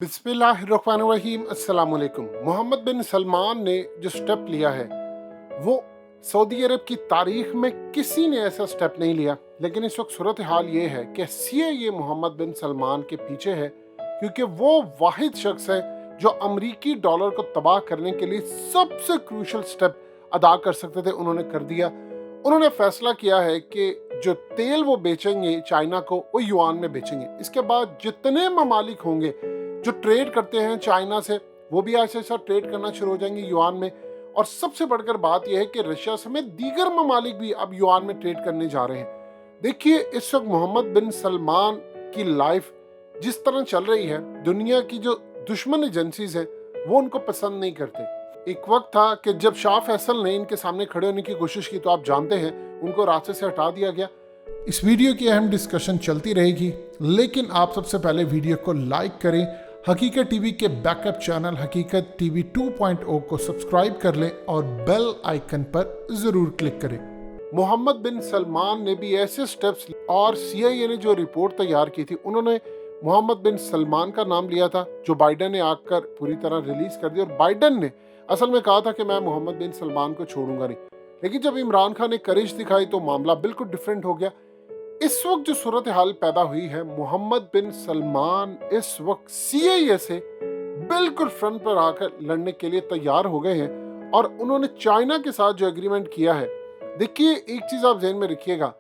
बिस्मिल्लाहिर्रहमानिर्रहीम अस्सलाम वालेकुम। मोहम्मद बिन सलमान ने जो स्टेप लिया है वो सऊदी अरब की तारीख में किसी ने ऐसा स्टेप नहीं लिया। लेकिन इस वक्त सूरत हाल ये है कि सीआईए मोहम्मद बिन सलमान के पीछे है, क्योंकि वो वाहिद शख्स है जो अमरीकी डॉलर को तबाह करने के लिए सबसे क्रूशल स्टेप अदा कर सकते थे, उन्होंने कर दिया। उन्होंने फैसला किया है कि जो तेल वो बेचेंगे चाइना को, वो युआन में बेचेंगे। इसके बाद जितने ममालिक होंगे जो ट्रेड करते हैं चाइना से, वो भी ऐसे ऐसा ट्रेड करना शुरू हो जाएंगे युआन में। और सबसे बढ़कर बात यह है कि रशिया समेत दीगर ममालिक भी अब युआन में ट्रेड करने जा रहे हैं। देखिए, इस वक्त मोहम्मद बिन सलमान की लाइफ जिस तरह चल रही है, दुनिया की जो दुश्मन एजेंसीज है वो उनको पसंद नहीं करते। एक वक्त था कि जब शाह फैसल ने इनके सामने खड़े होने की कोशिश की तो आप जानते हैं उनको रास्ते से हटा दिया गया। इस वीडियो की अहम डिस्कशन चलती रहेगी, लेकिन आप सबसे पहले वीडियो को लाइक करें, हकीकत टीवी के बैकअप चैनल हकीकत टीवी 2.0 को सब्सक्राइब कर लें और बेल आइकन पर जरूर क्लिक करें। मोहम्मद बिन सलमान ने भी ऐसे स्टेप्स और सीआईए ने जो रिपोर्ट तैयार की थी, उन्होंने मोहम्मद बिन सलमान का नाम लिया था, जो बाइडन ने आकर पूरी तरह रिलीज कर दिया। और बाइडन ने असल में कहा था कि मैं मोहम्मद बिन सलमान को छोड़ूंगा नहीं, लेकिन जब इमरान खान ने करेज दिखाई तो मामला बिल्कुल डिफरेंट हो गया। इस वक्त जो सूरत हाल पैदा हुई है, मोहम्मद बिन सलमान इस वक्त सीआईए से बिल्कुल फ्रंट पर आकर लड़ने के लिए तैयार हो गए हैं। और उन्होंने चाइना के साथ जो एग्रीमेंट किया है, देखिए एक चीज आप ध्यान में रखिएगा,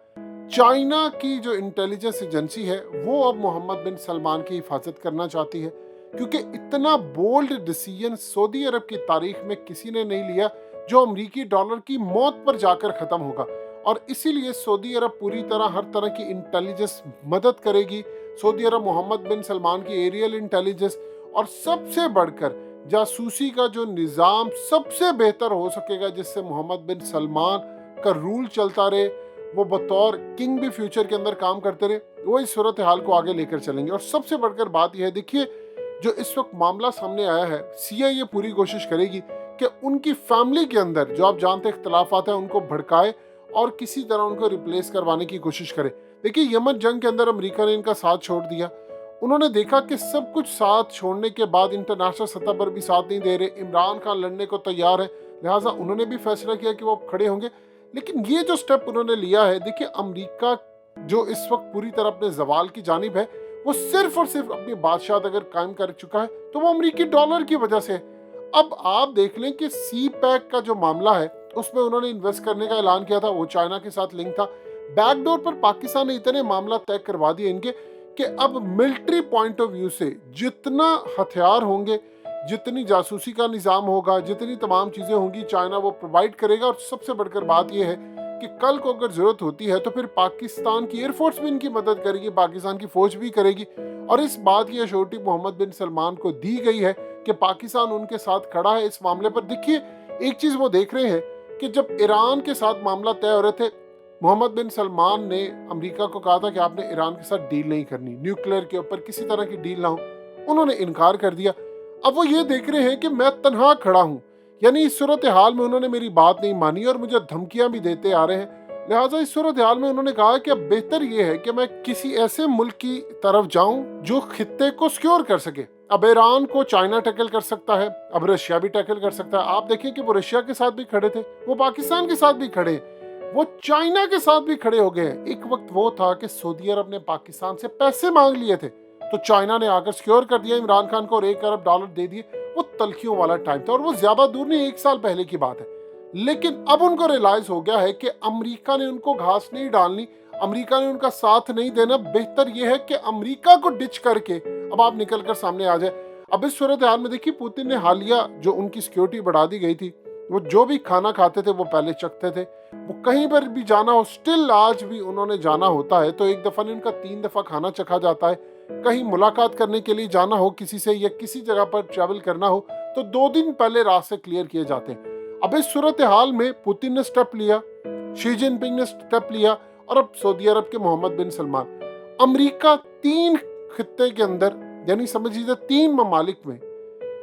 चाइना की जो इंटेलिजेंस एजेंसी है वो अब मोहम्मद बिन सलमान की हिफाजत करना चाहती है, क्योंकि इतना बोल्ड डिसीजन सऊदी अरब की तारीख में किसी ने नहीं लिया जो अमरीकी डॉलर की मौत पर जाकर खत्म होगा। और इसीलिए सऊदी अरब पूरी तरह हर तरह की इंटेलिजेंस मदद करेगी। सऊदी अरब मोहम्मद बिन सलमान की एरियल इंटेलिजेंस और सबसे बढ़कर जासूसी का जो निज़ाम सबसे बेहतर हो सकेगा, जिससे मोहम्मद बिन सलमान का रूल चलता रहे, वो बतौर किंग भी फ्यूचर के अंदर काम करते रहे, वो इस सूरत हाल को आगे लेकर चलेंगे। और सबसे बढ़कर बात यह है, देखिए जो इस वक्त मामला सामने आया है, सीआईए पूरी कोशिश करेगी कि उनकी फैमिली के अंदर जो आप जानते हैं इख्तलाफात हैं उनको भड़काए और किसी तरह उनको रिप्लेस करवाने की कोशिश करे। देखिए, यमन जंग के अंदर अमेरिका ने इनका साथ छोड़ दिया। उन्होंने देखा कि सब कुछ साथ छोड़ने के बाद इंटरनेशनल सतह पर भी साथ नहीं दे रहे, इमरान खान लड़ने को तैयार है, लिहाजा उन्होंने भी फैसला किया कि वो खड़े होंगे। लेकिन ये जो स्टेप उन्होंने लिया है, देखिए अमेरिका जो इस वक्त पूरी तरह अपने जवाल की जानिब है, वो सिर्फ और सिर्फ अपनी बादशाह अगर कायम कर चुका है तो वो अमेरिकी डॉलर की वजह से है। अब आप देख लें कि सी पैक का जो मामला है उसमें उन्होंने इन्वेस्ट करने का ऐलान किया था, वो चाइना के साथ लिंक था। बैकडोर पर पाकिस्तान ने इतने मामला तय करवा दिए इनके कि अब मिलिट्री पॉइंट ऑफ व्यू से जितना हथियार होंगे, जितनी जासूसी का निज़ाम होगा, जितनी तमाम चीज़ें होंगी, चाइना वो प्रोवाइड करेगा। और सबसे बढ़कर बात यह है कि कल को अगर ज़रूरत होती है तो फिर पाकिस्तान की एयरफोर्स भी इनकी मदद करेगी, पाकिस्तान की फौज भी करेगी। और इस बात की अश्योरिटी मोहम्मद बिन सलमान को दी गई है कि पाकिस्तान उनके साथ खड़ा है इस मामले पर। देखिए, एक चीज़ वो देख रहे हैं कि जब ईरान के साथ मामला तय हो रहे थे, मोहम्मद बिन सलमान ने अमेरिका को कहा था कि आपने ईरान के साथ डील नहीं करनी, न्यूक्लियर के ऊपर किसी तरह की डील ना हो। उन्होंने इनकार कर दिया। अब वो ये देख रहे हैं कि मैं तन्हा खड़ा हूं, यानी इस सूरत हाल में उन्होंने मेरी बात नहीं मानी और मुझे धमकियां भी देते आ रहे हैं। लिहाजा इस सूरत हाल में उन्होंने कहा कि अब बेहतर ये है कि मैं किसी ऐसे मुल्क की तरफ जाऊं जो खित्ते को सिक्योर कर सके। अब ईरान को चाइना टैकल कर सकता है, अब रशिया भी टैकल कर सकता है। आप देखिए कि वो रशिया के साथ भी खड़े थे, वो पाकिस्तान के साथ भी खड़े, वो चाइना के साथ भी खड़े हो गए हैं। एक वक्त वो था कि सऊदी अरब ने पाकिस्तान से पैसे मांग लिए थे तो चाइना ने आकर सिक्योर कर दिया इमरान खान को और $1 अरब दे दिए। वो तलखियों वाला टाइम था और वो ज्यादा दूर नहीं, 1 साल पहले की बात है। लेकिन अब उनको रियलाइज हो गया है कि अमेरिका ने उनको घास नहीं डालनी, अमेरिका ने उनका साथ नहीं देना। बेहतर यह है कि अमेरिका को डिच करके अब आप निकल कर सामने आ जाए। अब इस सूरत हाल में देखिए, पुतिन ने हालिया जो उनकी सिक्योरिटी बढ़ा दी गई थी, वो जो भी खाना खाते थे वो पहले चखते थे। वो कहीं पर भी जाना हो, स्टिल आज भी उन्होंने जाना होता है तो एक दफा नहीं उनका 3 दफा खाना चखा जाता है। कहीं मुलाकात करने के लिए जाना हो किसी से या किसी जगह पर ट्रैवल करना हो तो 2 दिन पहले रास्ते क्लियर किए जाते हैं। अब इस सूरत हाल में पुतिन ने स्टेप लिया, शी जिनपिंग ने स्टेप लिया और अब सऊदी अरब के मोहम्मद बिन सलमान। अमेरिका 3 खित्ते के अंदर, यानी समझ लीजिए 3 ममालिक में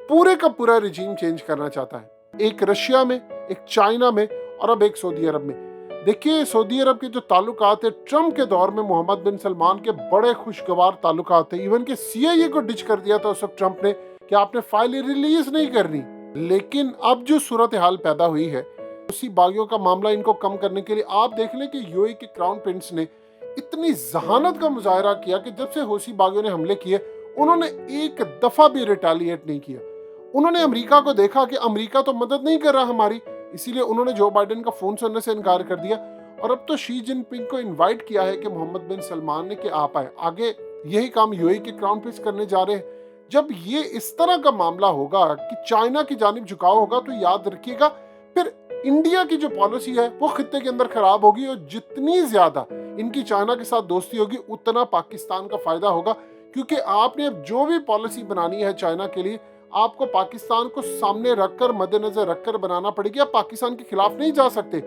पूरे का पूरा रिजीम चेंज करना चाहता है, एक रशिया में, एक चाइना में और अब एक सऊदी अरब में। देखिए, सऊदी अरब के जो ताल्लुकात है ट्रम्प के दौर में मोहम्मद बिन सलमान के बड़े खुशगवार ताल्लुकात थे। इवन के सीआईए को डिच कर दिया था उस वक्त ट्रम्प ने कि आपने फाइल रिलीज नहीं करनी। लेकिन अब जो सूरत हाल पैदा हुई है, उसी बागियों का मामला इनको कम करने के लिए आप देख लें कि यूएई के क्राउन प्रिंस ने इतनी जहानत का मुजाहरा किया कि जब से हौसी बागियों ने हमले किए, उन्होंने एक दफा भी रिटेलिएट नहीं किया। उन्होंने अमेरिका को देखा कि अमेरिका तो मदद नहीं कर रहा हमारी, इसीलिए उन्होंने जो बाइडेन का फोन सुनने से इनकार कर दिया। और अब तो शी जिनपिंग को इनवाइट किया है कि मोहम्मद बिन सलमान ने कि आप आए। आगे यही काम यूएई के क्राउन प्रिंस करने जा रहे हैं। जब ये इस तरह का मामला होगा कि चाइना की जानिब झुकाव होगा, तो याद रखिएगा फिर इंडिया की जो पॉलिसी है वो खित्ते के अंदर खराब होगी, और जितनी ज्यादा इनकी चाइना के साथ दोस्ती होगी उतना पाकिस्तान का फायदा होगा। क्योंकि आपने अब जो भी पॉलिसी बनानी है चाइना के लिए, आपको पाकिस्तान को सामने रखकर, मद्देनजर रखकर बनाना पड़ेगी। आप पाकिस्तान के खिलाफ नहीं जा सकते।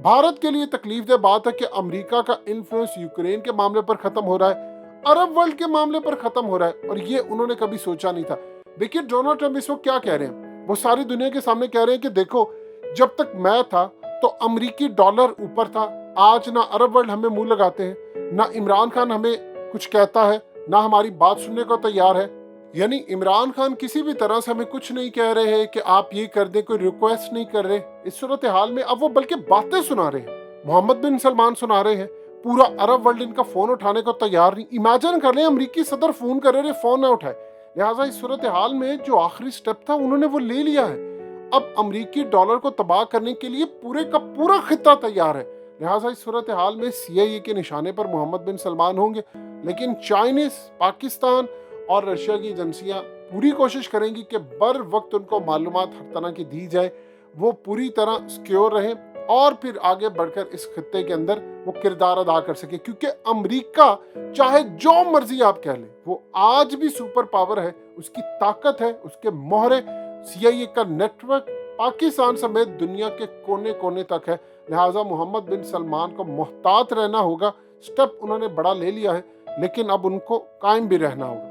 भारत के लिए तकलीफदेह बात है कि अमेरिका का इन्फ्लुएंस यूक्रेन के मामले पर खत्म हो रहा है, अरब वर्ल्ड के मामले पर खत्म हो रहा है, और ये उन्होंने कभी सोचा नहीं था। देखिए, डोनाल्ड ट्रंप इस वक्त क्या कह रहे हैं, वो सारी दुनिया के सामने कह रहे हैं कि देखो, जब तक मैं था तो अमेरिकी डॉलर ऊपर था, आज ना अरब वर्ल्ड हमें मुंह लगाते हैं, ना इमरान खान हमें कुछ कहता है, ना हमारी बात सुनने को तैयार है। यानी इमरान खान किसी भी तरह से हमें कुछ नहीं कह रहे हैं कि आप ये कर दें, कोई रिक्वेस्ट नहीं कर रहे। इस सूरत हाल में अब वो बल्कि बातें सुना रहे हैं, मोहम्मद बिन सलमान सुना रहे हैं। पूरा अरब वर्ल्ड इनका फोन उठाने को तैयार नहीं। इमेजिन कर लें, अमेरिकी सदर फोन कर रहे, फोन ना उठाए। लिहाजा इस सूरत हाल में जो आखिरी स्टेप था उन्होंने वो ले लिया है। अब अमेरिकी डॉलर को तबाह करने के लिए पूरे का पूरा खित्ता तैयार है। लिहाजा इस सूरत हाल में सीआईए के निशाने पर मोहम्मद बिन सलमान होंगे, लेकिन चाइनीज, पाकिस्तान और रशिया की एजेंसियां पूरी कोशिश करेंगी कि बर वक्त उनको मालूमात हर तरह की दी जाए, वो पूरी तरह सिक्योर रहें और फिर आगे बढ़कर इस खित्ते के अंदर वो किरदार अदा कर सके। क्योंकि अमेरिका चाहे जो मर्जी आप कह लें, वो आज भी सुपर पावर है, उसकी ताकत है, उसके मोहरे, सीआईए का नेटवर्क पाकिस्तान समेत दुनिया के कोने कोने तक है। लिहाजा मोहम्मद बिन सलमान को मोहतात रहना होगा। स्टेप उन्होंने बड़ा ले लिया है, लेकिन अब उनको कायम भी रहना होगा।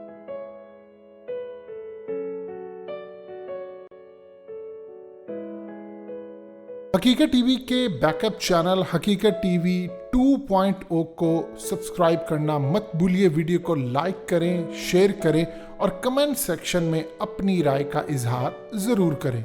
हकीकत टीवी के बैकअप चैनल हकीकत टीवी 2.0 को सब्सक्राइब करना मत भूलिए। वीडियो को लाइक करें, शेयर करें और कमेंट सेक्शन में अपनी राय का इजहार जरूर करें।